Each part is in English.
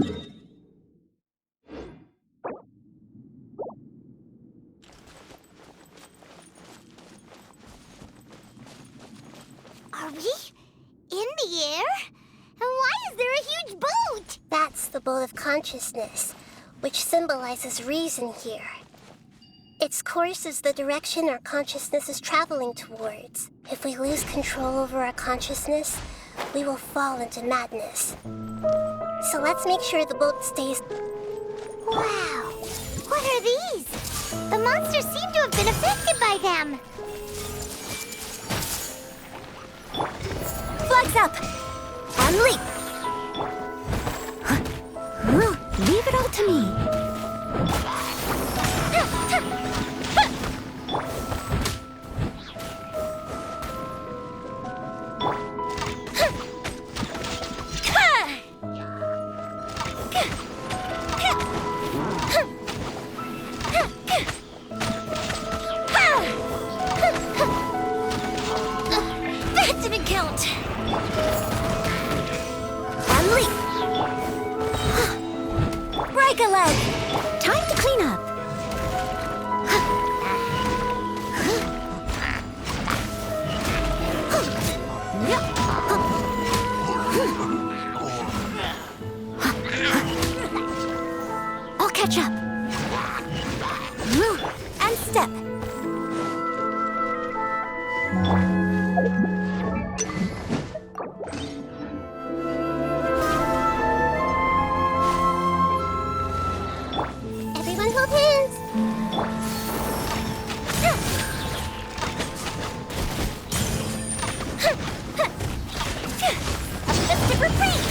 Are we in the air? And why is there a huge boat? That's the boat of consciousness, which symbolizes reason here. Its course is the direction our consciousness is traveling towards. If we lose control over our consciousness, we will fall into madness. So let's make sure the boat stays... Wow! What are these? The monsters seem to have been affected by them. Flags up! And leap! Leave it all to me. That didn't count. And leap! Break a leg! Time to clean up. I'll catch up. And step. Everyone hold hands. A festive reprise.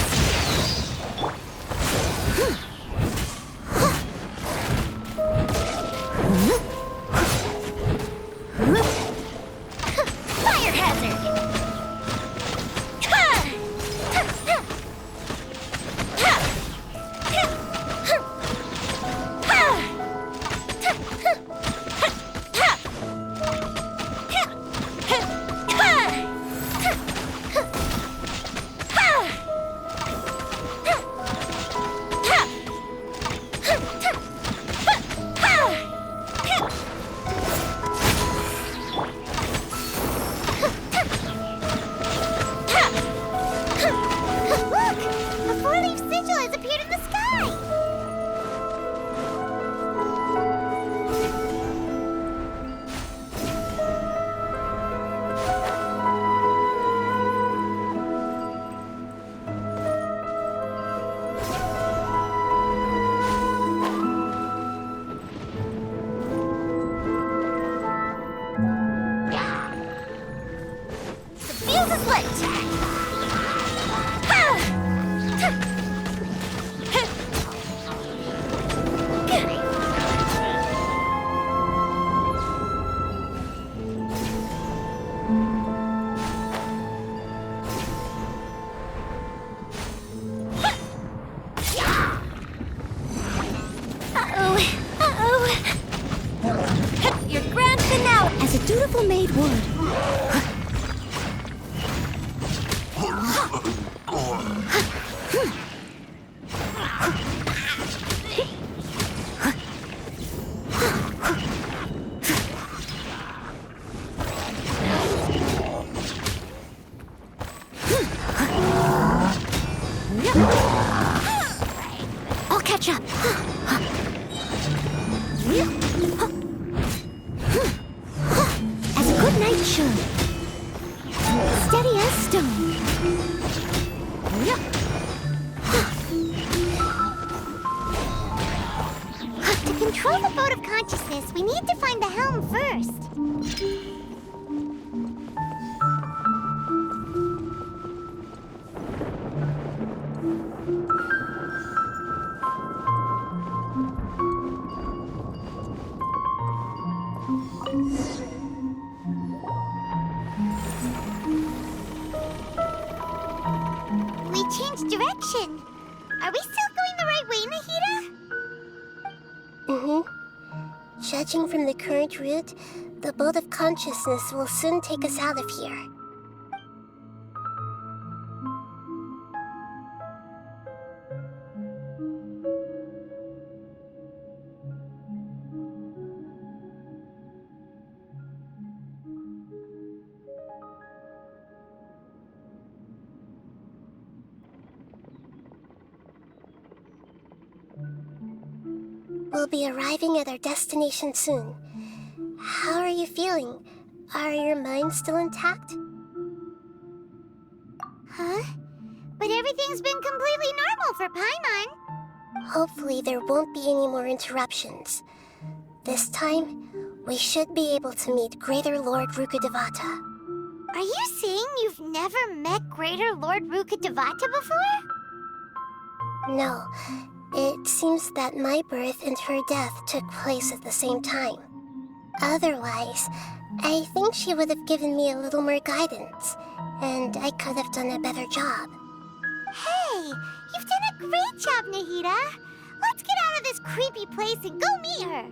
Fire hazard. Look! A four-leaf sigil has appeared in the sky! The fuse is lit! Your grand finale, As a dutiful maid would. I'll catch up. As a good knight should. Steady as stone. To control the boat of consciousness, we need to find the helm first. We changed direction. Are we still going the right way, Nahida? Judging from the current route, the boat of consciousness will soon take us out of here. We'll be arriving at our destination soon. How are you feeling? Are your minds still intact? Huh? But everything's been completely normal for Paimon. Hopefully there won't be any more interruptions. This time, we should be able to meet Greater Lord Rukkhadevata. Are you saying you've never met Greater Lord Rukkhadevata before? No, it seems that my birth and her death took place at the same time. Otherwise, I think she would have given me a little more guidance, and I could have done a better job. Hey, you've done a great job, Nahida. Let's get out of this creepy place and go meet her.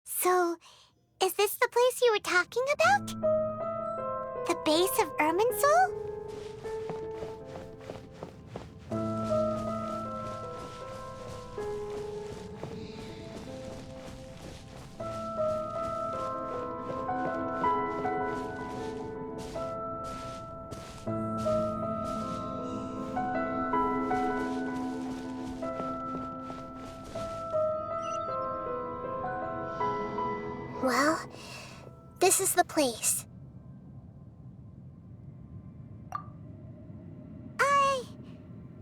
So, is this the place you were talking about? The base of Irminsul? Well, this is the place.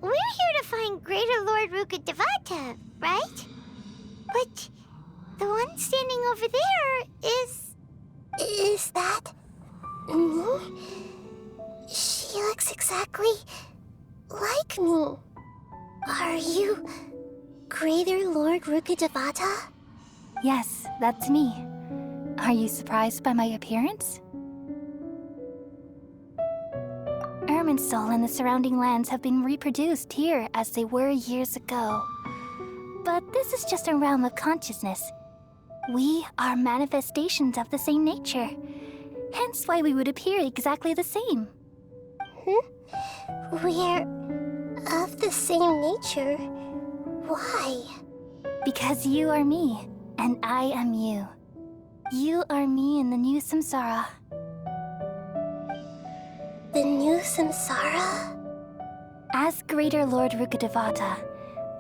We're here to find Greater Lord Rukkhadevata, right? But the one standing over there is... Is that me? She looks exactly like me. Are you Greater Lord Rukkhadevata? Yes, that's me. Are you surprised by my appearance? Irminsul and the surrounding lands have been reproduced here as they were years ago. But this is just a realm of consciousness. We are manifestations of the same nature. Hence why we would appear exactly the same. We're of the same nature. Why? Because you are me, and I am you. You are me in the new samsara. The new samsara? As Greater Lord Rukkhadevata,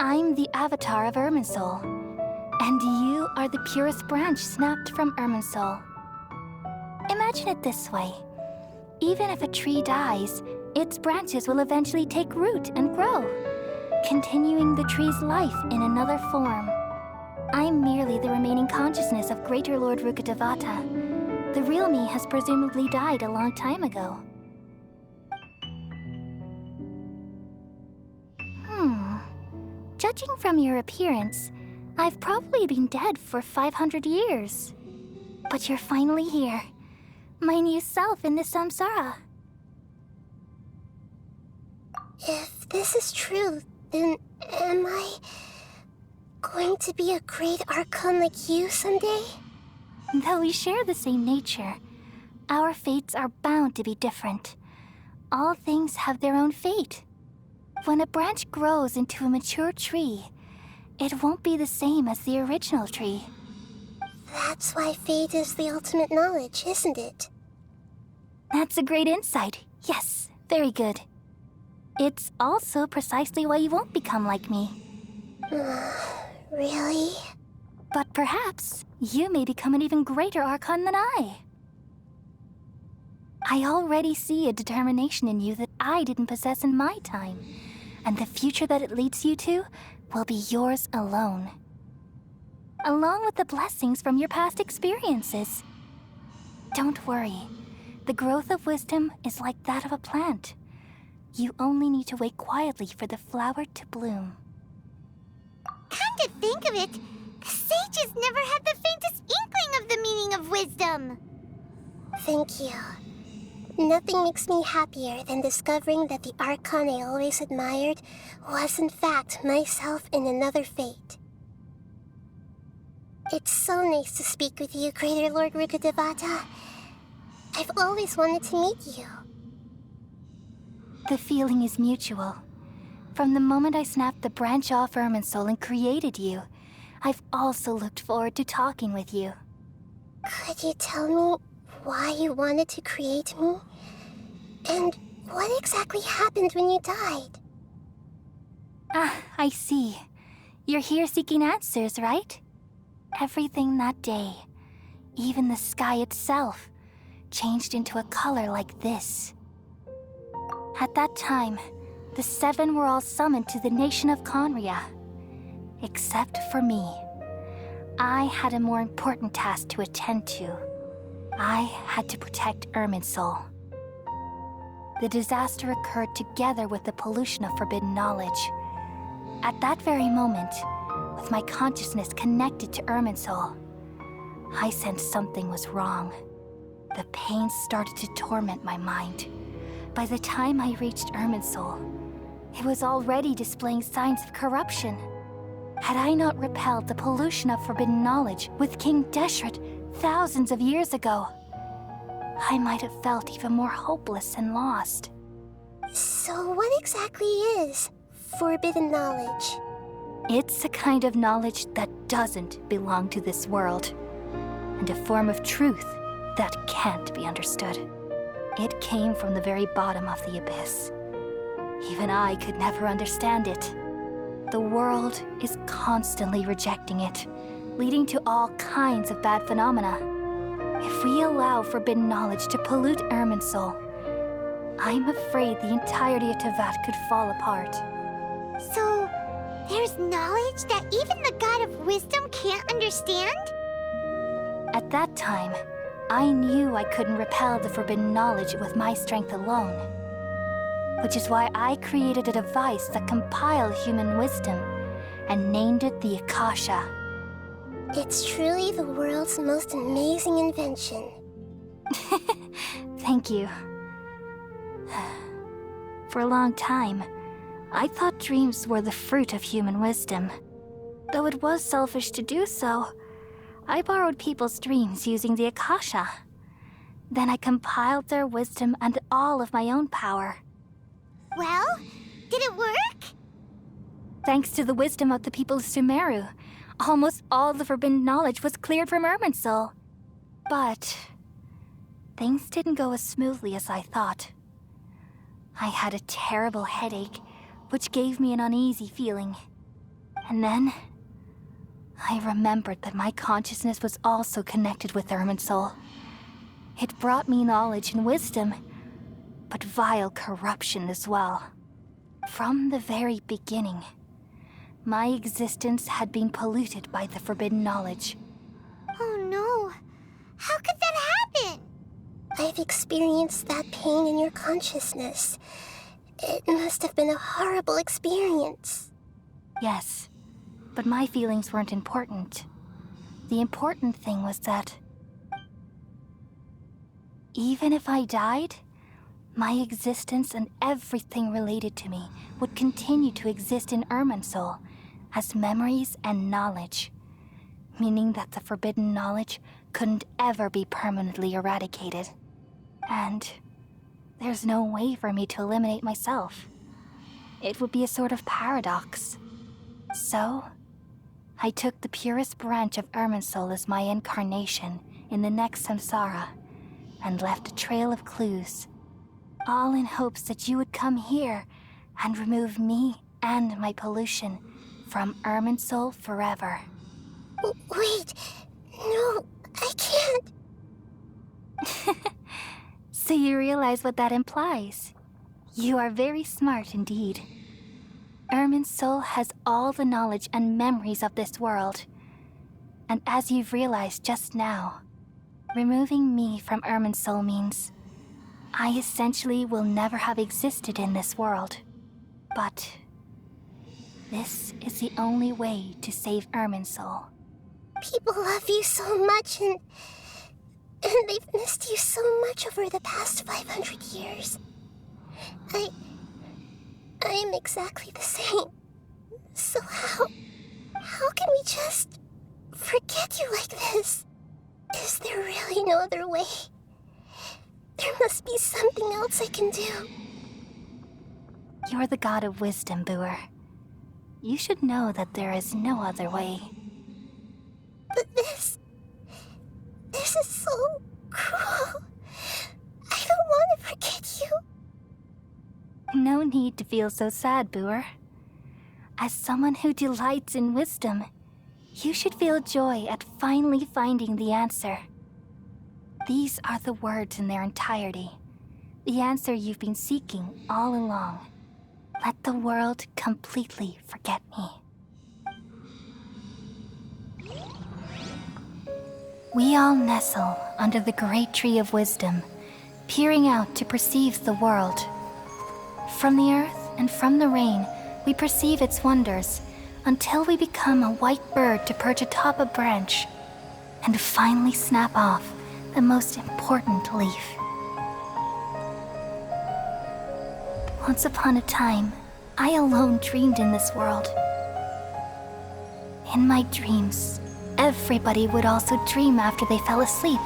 I'm the avatar of Irminsul, and you are the purest branch snapped from Irminsul. Imagine it this way. Even if a tree dies, its branches will eventually take root and grow, continuing the tree's life in another form. I'm merely the remaining consciousness of Greater Lord Rukkhadevata. The real me has presumably died a long time ago. Judging from your appearance, I've probably been dead for 500 years. But you're finally here. My new self in the samsara. If this is true, then am I going to be a great Archon like you someday? Though we share the same nature, our fates are bound to be different. All things have their own fate. When a branch grows into a mature tree, it won't be the same as the original tree. That's why fate is the ultimate knowledge, isn't it? That's a great insight. Yes, very good. It's also precisely why you won't become like me. Really? But perhaps you may become an even greater Archon than I. I already see a determination in you that I didn't possess in my time, and the future that it leads you to will be yours alone. Along with the blessings from your past experiences. Don't worry. The growth of wisdom is like that of a plant. You only need to wait quietly for the flower to bloom. Come to think of it, the sages never had the faintest inkling of the meaning of wisdom. Thank you. Nothing makes me happier than discovering that the Archon I always admired was in fact myself in another fate. It's so nice to speak with you, Greater Lord Rukkhadevata. I've always wanted to meet you. The feeling is mutual. From the moment I snapped the branch off Irminsul and created you, I've also looked forward to talking with you. Could you tell me why you wanted to create me? And what exactly happened when you died? Ah, I see. You're here seeking answers, right? Everything that day, even the sky itself, changed into a color like this. At that time, the 7 were all summoned to the nation of Conria. Except for me. I had a more important task to attend to. I had to protect Irminsul. The disaster occurred together with the pollution of forbidden knowledge. At that very moment, with my consciousness connected to Irminsul, I sensed something was wrong. The pain started to torment my mind. By the time I reached Irminsul, it was already displaying signs of corruption. Had I not repelled the pollution of forbidden knowledge with King Deshret thousands of years ago, I might have felt even more hopeless and lost. So what exactly is forbidden knowledge? It's a kind of knowledge that doesn't belong to this world, and a form of truth that can't be understood. It came from the very bottom of the abyss. Even I could never understand it. The world is constantly rejecting it, leading to all kinds of bad phenomena. If we allow forbidden knowledge to pollute Irminsul, I'm afraid the entirety of Teyvat could fall apart. So, there's knowledge that even the God of Wisdom can't understand? At that time, I knew I couldn't repel the forbidden knowledge with my strength alone. Which is why I created a device that compiled human wisdom and named it the Akasha. It's truly the world's most amazing invention. Thank you. For a long time, I thought dreams were the fruit of human wisdom. Though it was selfish to do so, I borrowed people's dreams using the Akasha. Then I compiled their wisdom and all of my own power. Well, did it work? Thanks to the wisdom of the people of Sumeru, almost all the forbidden knowledge was cleared from Irminsul. But things didn't go as smoothly as I thought. I had a terrible headache, which gave me an uneasy feeling. And then I remembered that my consciousness was also connected with Irminsul. It brought me knowledge and wisdom, but vile corruption as well. From the very beginning, my existence had been polluted by the forbidden knowledge. Oh no. How could that happen? I've experienced that pain in your consciousness. It must have been a horrible experience. Yes, but my feelings weren't important. The important thing was that even if I died, my existence and everything related to me would continue to exist in Irminsul as memories and knowledge, meaning that the forbidden knowledge couldn't ever be permanently eradicated. And there's no way for me to eliminate myself. It would be a sort of paradox. So, I took the purest branch of Irminsul as my incarnation in the next samsara and left a trail of clues, all in hopes that you would come here and remove me and my pollution from Irminsul forever. Wait, no, I can't. So you realize what that implies. You are very smart indeed. Irminsul has all the knowledge and memories of this world. And as you've realized just now, removing me from Irminsul means I essentially will never have existed in this world. But this is the only way to save Irminsul. People love you so much and they've missed you so much over the past 500 years. I am exactly the same. So how can we just forget you like this? Is there really no other way? There must be something else I can do. You're the god of wisdom, Booer. You should know that there is no other way. But this is so cruel. I don't want to forget you. No need to feel so sad, Booer. As someone who delights in wisdom, you should feel joy at finally finding the answer. These are the words in their entirety. The answer you've been seeking all along. Let the world completely forget me. We all nestle under the great tree of wisdom, peering out to perceive the world. From the earth and from the rain, we perceive its wonders, until we become a white bird to perch atop a branch, and finally snap off the most important leaf. Once upon a time, I alone dreamed in this world. In my dreams, everybody would also dream after they fell asleep.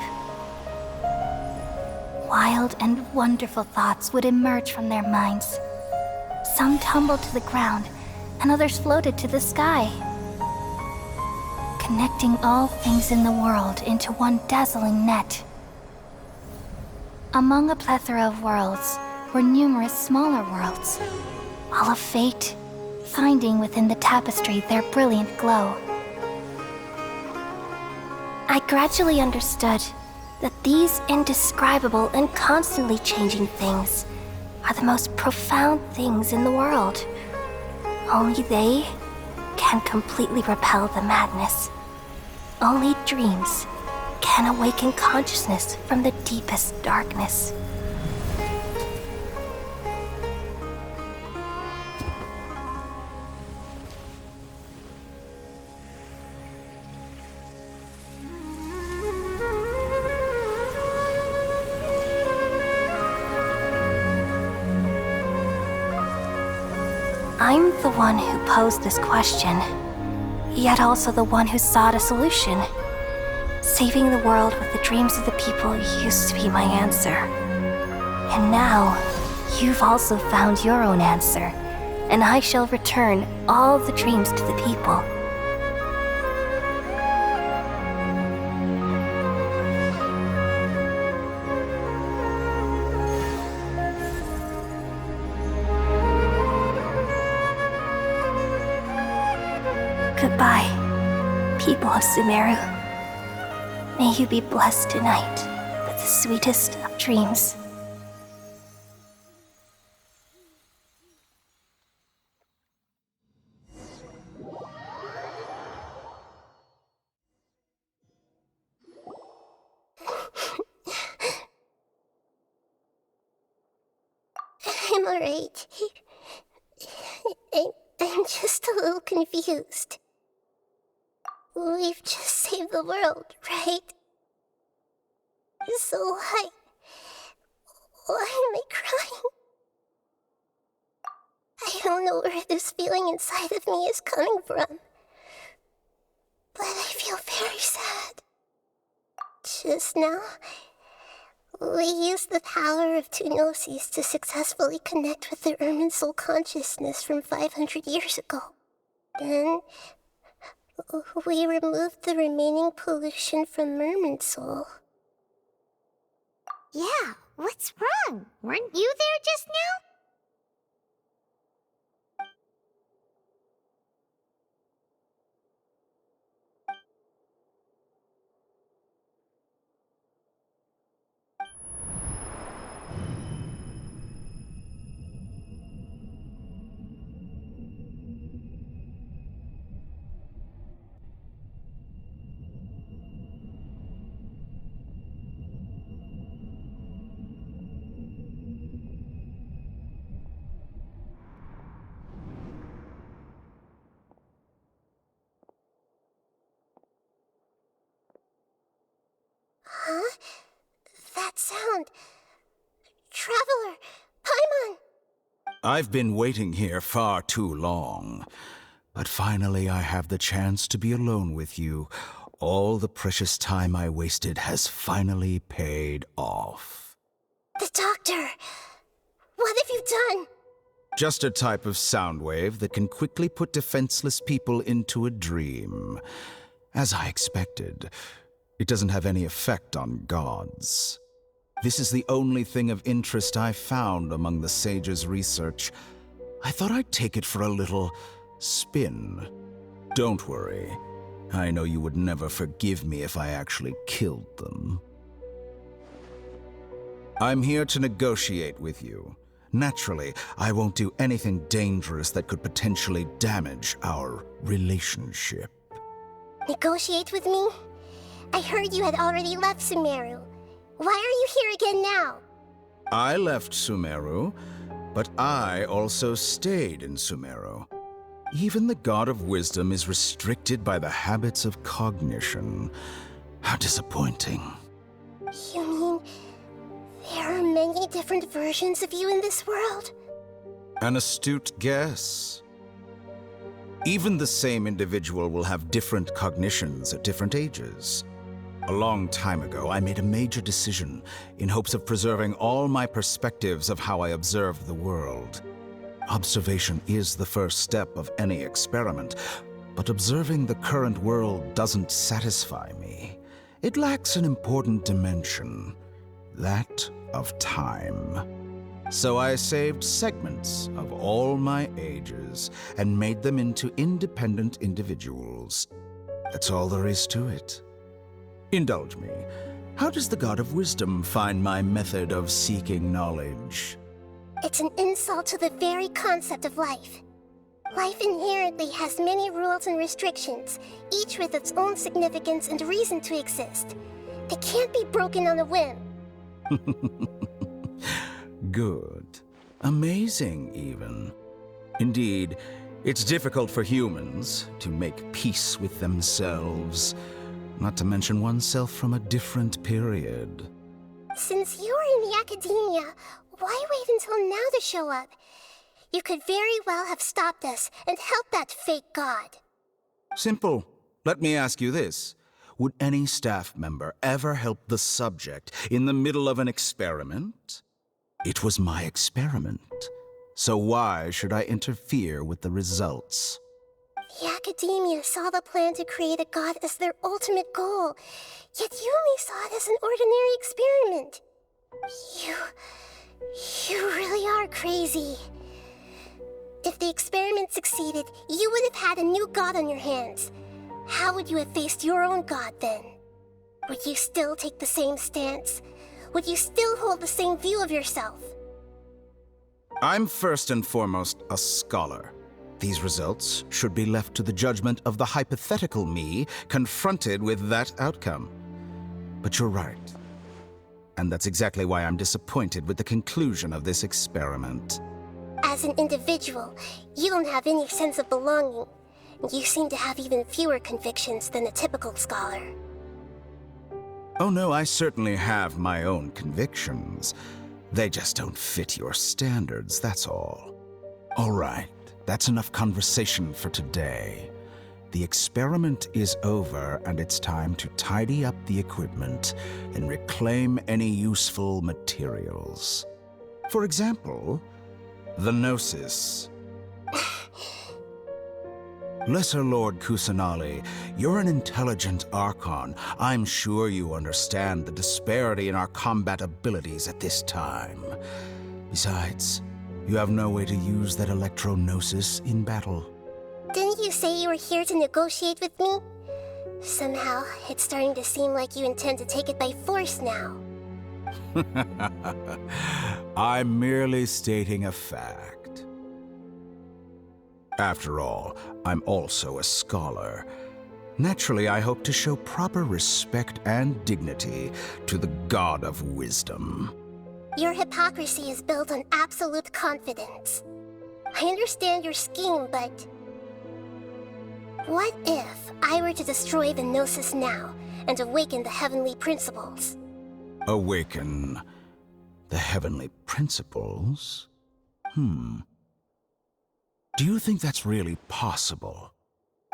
Wild and wonderful thoughts would emerge from their minds. Some tumbled to the ground, and others floated to the sky, connecting all things in the world into one dazzling net. Among a plethora of worlds were numerous smaller worlds, all of fate, finding within the tapestry their brilliant glow. I gradually understood that these indescribable and constantly changing things are the most profound things in the world. Only they can completely repel the madness. Only dreams can awaken consciousness from the deepest darkness. I'm the one who posed this question, yet also the one who sought a solution. Saving the world with the dreams of the people used to be my answer. And now, you've also found your own answer, and I shall return all the dreams to the people. Goodbye, people of Sumeru. May you be blessed tonight with the sweetest of dreams. I'm alright. I'm just a little confused. We've just saved the world, right? So why am I crying? I don't know where this feeling inside of me is coming from, but I feel very sad. Just now, we used the power of two gnosis to successfully connect with the Irminsul consciousness from 500 years ago. Then, we removed the remaining pollution from Irminsul. Yeah, what's wrong? Weren't you there just now? Huh? That sound. Traveler! Paimon! I've been waiting here far too long. But finally I have the chance to be alone with you. All the precious time I wasted has finally paid off. The doctor! What have you done? Just a type of sound wave that can quickly put defenseless people into a dream. As I expected, it doesn't have any effect on gods. This is the only thing of interest I found among the sage's research. I thought I'd take it for a little spin. Don't worry. I know you would never forgive me if I actually killed them. I'm here to negotiate with you. Naturally, I won't do anything dangerous that could potentially damage our relationship. Negotiate with me? I heard you had already left Sumeru. Why are you here again now? I left Sumeru, but I also stayed in Sumeru. Even the God of Wisdom is restricted by the habits of cognition. How disappointing. You mean there are many different versions of you in this world? An astute guess. Even the same individual will have different cognitions at different ages. A long time ago, I made a major decision in hopes of preserving all my perspectives of how I observed the world. Observation is the first step of any experiment, but observing the current world doesn't satisfy me. It lacks an important dimension, that of time. So I saved segments of all my ages and made them into independent individuals. That's all there is to it. Indulge me. How does the God of Wisdom find my method of seeking knowledge? It's an insult to the very concept of life. Life inherently has many rules and restrictions, each with its own significance and reason to exist. They can't be broken on a whim. Good. Amazing, even. Indeed, it's difficult for humans to make peace with themselves, not to mention oneself from a different period. Since you're in the academia, why wait until now to show up? You could very well have stopped us and helped that fake god. Simple. Let me ask you this. Would any staff member ever help the subject in the middle of an experiment? It was my experiment, so why should I interfere with the results? The academia saw the plan to create a god as their ultimate goal, yet you only saw it as an ordinary experiment. You really are crazy. If the experiment succeeded, you would have had a new god on your hands. How would you have faced your own god then? Would you still take the same stance? Would you still hold the same view of yourself? I'm first and foremost a scholar. These results should be left to the judgment of the hypothetical me confronted with that outcome. But you're right. And that's exactly why I'm disappointed with the conclusion of this experiment. As an individual, you don't have any sense of belonging. You seem to have even fewer convictions than a typical scholar. Oh no, I certainly have my own convictions. They just don't fit your standards, that's all. All right, that's enough conversation for today. The experiment is over, and it's time to tidy up the equipment and reclaim any useful materials. For example, the Gnosis. Lesser Lord Kusanali, you're an intelligent Archon. I'm sure you understand the disparity in our combat abilities at this time. Besides, you have no way to use that Electro-Gnosis in battle. Didn't you say you were here to negotiate with me? Somehow, it's starting to seem like you intend to take it by force now. I'm merely stating a fact. After all, I'm also a scholar. Naturally, I hope to show proper respect and dignity to the God of Wisdom. Your hypocrisy is built on absolute confidence. I understand your scheme, but... what if I were to destroy the Gnosis now and awaken the heavenly principles? Awaken the heavenly principles? Do you think that's really possible?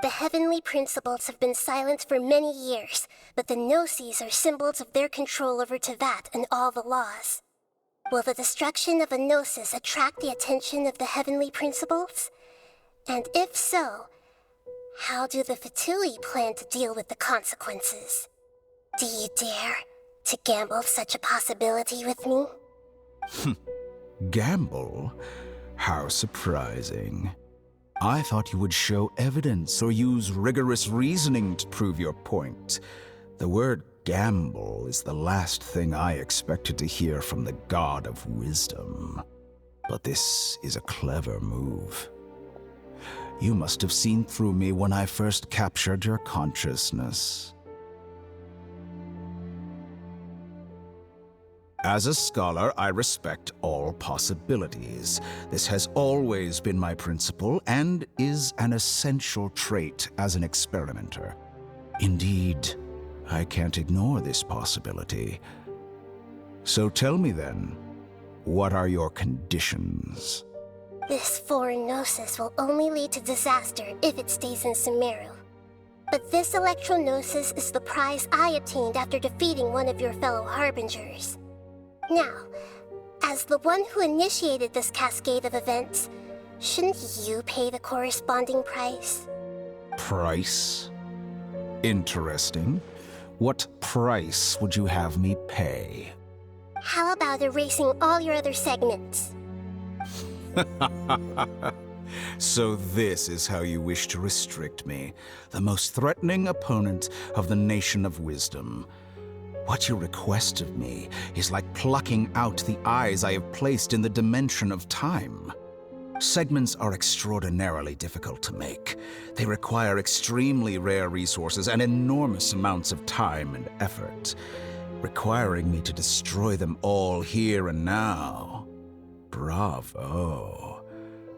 The heavenly principles have been silent for many years, but the Gnosis are symbols of their control over Teyvat and all the laws. Will the destruction of a gnosis attract the attention of the heavenly principles? And if so, how do the Fatui plan to deal with the consequences? Do you dare to gamble such a possibility with me? Gamble? How surprising. I thought you would show evidence or use rigorous reasoning to prove your point. The word gamble is the last thing I expected to hear from the god of wisdom. But this is a clever move. You must have seen through me when I first captured your consciousness. As a scholar, I respect all possibilities. This has always been my principle and is an essential trait as an experimenter. Indeed, I can't ignore this possibility. So tell me then, what are your conditions? This foreign gnosis will only lead to disaster if it stays in Sumeru. But this electro-gnosis is the prize I obtained after defeating one of your fellow harbingers. Now, as the one who initiated this cascade of events, shouldn't you pay the corresponding price? Price? Interesting. What price would you have me pay? How about erasing all your other segments? So this is how you wish to restrict me, the most threatening opponent of the Nation of Wisdom. What you request of me is like plucking out the eyes I have placed in the dimension of time. Segments are extraordinarily difficult to make. They require extremely rare resources and enormous amounts of time and effort, requiring me to destroy them all here and now. Bravo.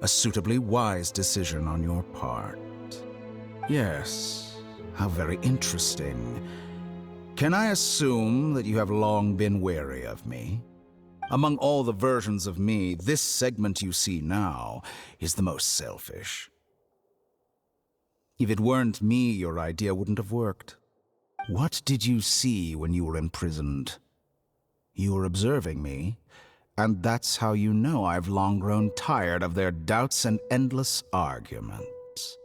A suitably wise decision on your part. Yes, how very interesting. Can I assume that you have long been wary of me? Among all the versions of me, this segment you see now is the most selfish. If it weren't me, your idea wouldn't have worked. What did you see when you were imprisoned? You were observing me, and that's how you know I've long grown tired of their doubts and endless arguments.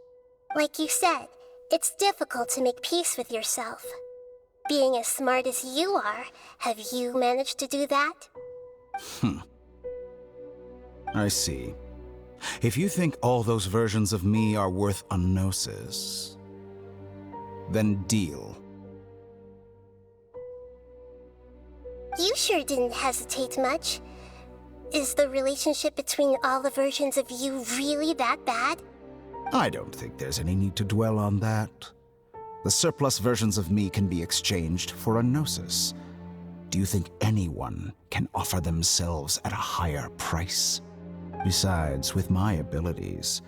Like you said, it's difficult to make peace with yourself. Being as smart as you are, have you managed to do that? I see. If you think all those versions of me are worth a gnosis, then deal. You sure didn't hesitate much. Is the relationship between all the versions of you really that bad? I don't think there's any need to dwell on that. The surplus versions of me can be exchanged for a gnosis. Do you think anyone can offer themselves at a higher price? Besides, with my abilities,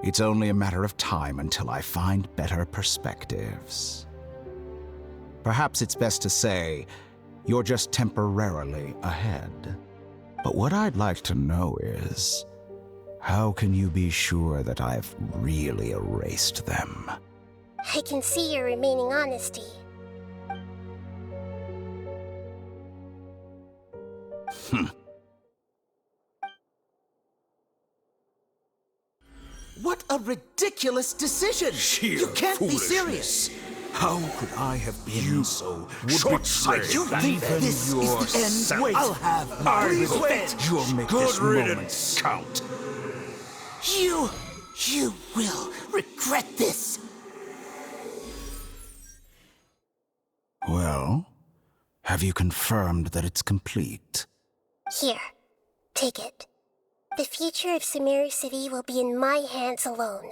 it's only a matter of time until I find better perspectives. Perhaps it's best to say, you're just temporarily ahead. But what I'd like to know is, how can you be sure that I've really erased them? I can see your remaining honesty. What a ridiculous decision! Sheer You can't be foolishness. serious! How could I have been so short-sighted? You think this is the end? Wait, I'll have my revenge! You'll make this moment count. You will regret this! Well, have you confirmed that it's complete? Here, take it. The future of Sumeru City will be in my hands alone.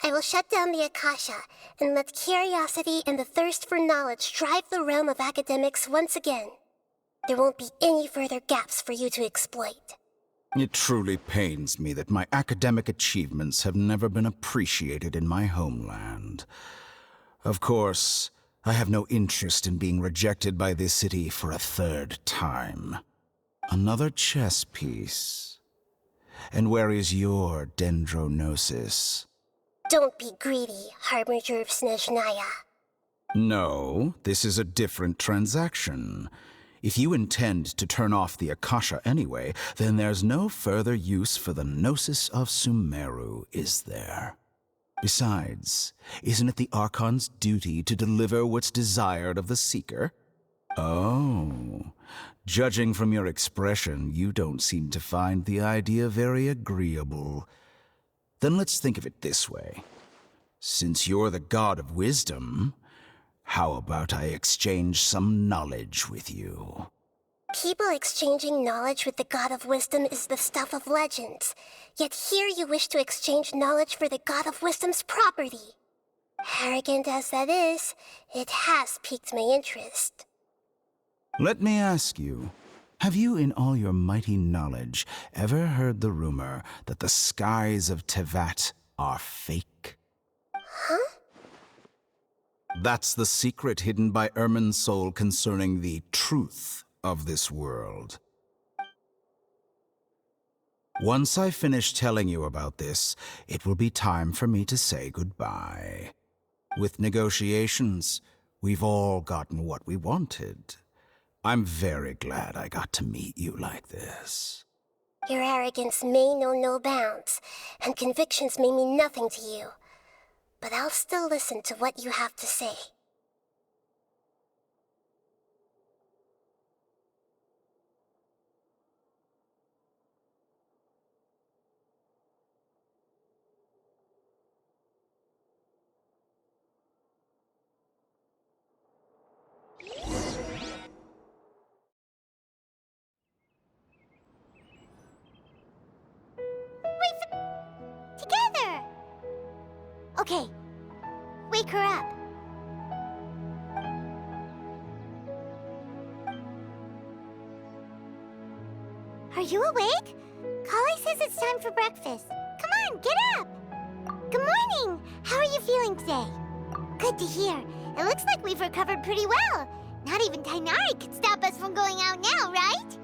I will shut down the Akasha and let curiosity and the thirst for knowledge drive the realm of academics once again. There won't be any further gaps for you to exploit. It truly pains me that my academic achievements have never been appreciated in my homeland. Of course, I have no interest in being rejected by this city for a third time. Another chess piece. And where is your dendrognosis? Don't be greedy, Harbinger of Snezhnaya. No, this is a different transaction. If you intend to turn off the Akasha anyway, then there's no further use for the Gnosis of Sumeru, is there? Besides, isn't it the Archon's duty to deliver what's desired of the Seeker? Oh, judging from your expression, you don't seem to find the idea very agreeable. Then let's think of it this way. Since you're the god of wisdom, how about I exchange some knowledge with you? People exchanging knowledge with the God of Wisdom is the stuff of legends. Yet here you wish to exchange knowledge for the God of Wisdom's property. Arrogant as that is, it has piqued my interest. Let me ask you, have you in all your mighty knowledge ever heard the rumor that the skies of Tevat are fake? Huh? That's the secret hidden by Irminsul concerning the truth of this world. Once I finish telling you about this, it will be time for me to say goodbye. With negotiations, we've all gotten what we wanted. I'm very glad I got to meet you like this. Your arrogance may know no bounds, and convictions may mean nothing to you. But I'll still listen to what you have to say. Together! Okay, wake her up. Are you awake? Kali says it's time for breakfast. Come on, get up! Good morning! How are you feeling today? Good to hear. It looks like we've recovered pretty well. Not even Tainari could stop us from going out now, right?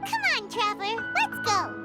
Come on, Traveler, let's go!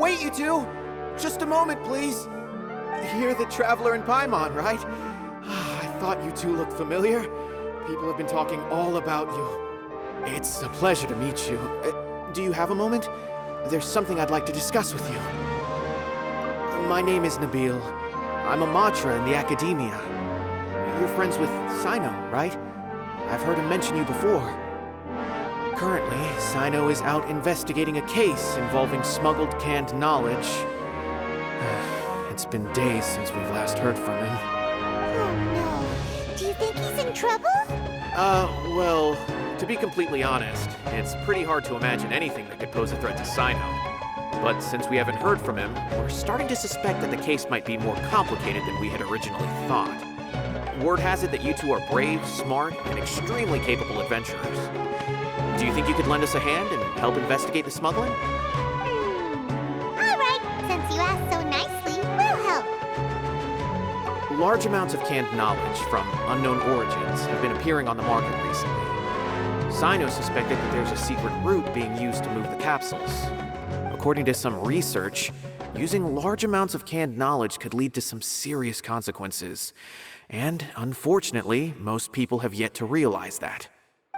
Wait, you two! Just a moment, please. You're the Traveler in Paimon, right? I thought you two looked familiar. People have been talking all about you. It's a pleasure to meet you. Do you have a moment? There's something I'd like to discuss with you. My name is Nabil. I'm a Matra in the Academia. You're friends with Sino, right? I've heard him mention you before. Currently, Sino is out investigating a case involving smuggled canned knowledge. It's been days since we've last heard from him. Oh no. Do you think he's in trouble? Well, to be completely honest, it's pretty hard to imagine anything that could pose a threat to Sino. But since we haven't heard from him, we're starting to suspect that the case might be more complicated than we had originally thought. Word has it that you two are brave, smart, and extremely capable adventurers. Do you think you could lend us a hand and help investigate the smuggling? All right, since you asked so nicely, we'll help. Large amounts of canned knowledge from unknown origins have been appearing on the market recently. Sino suspected that there's a secret route being used to move the capsules. According to some research, using large amounts of canned knowledge could lead to some serious consequences. And unfortunately, most people have yet to realize that.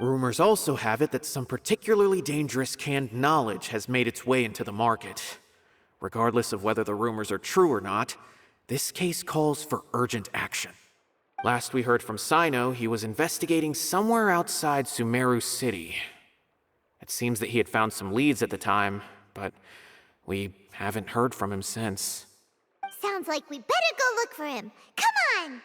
Rumors also have it that some particularly dangerous canned knowledge has made its way into the market. Regardless of whether the rumors are true or not, this case calls for urgent action. Last we heard from Sino, he was investigating somewhere outside Sumeru City. It seems that he had found some leads at the time, but we haven't heard from him since. Sounds like we better go look for him. Come on!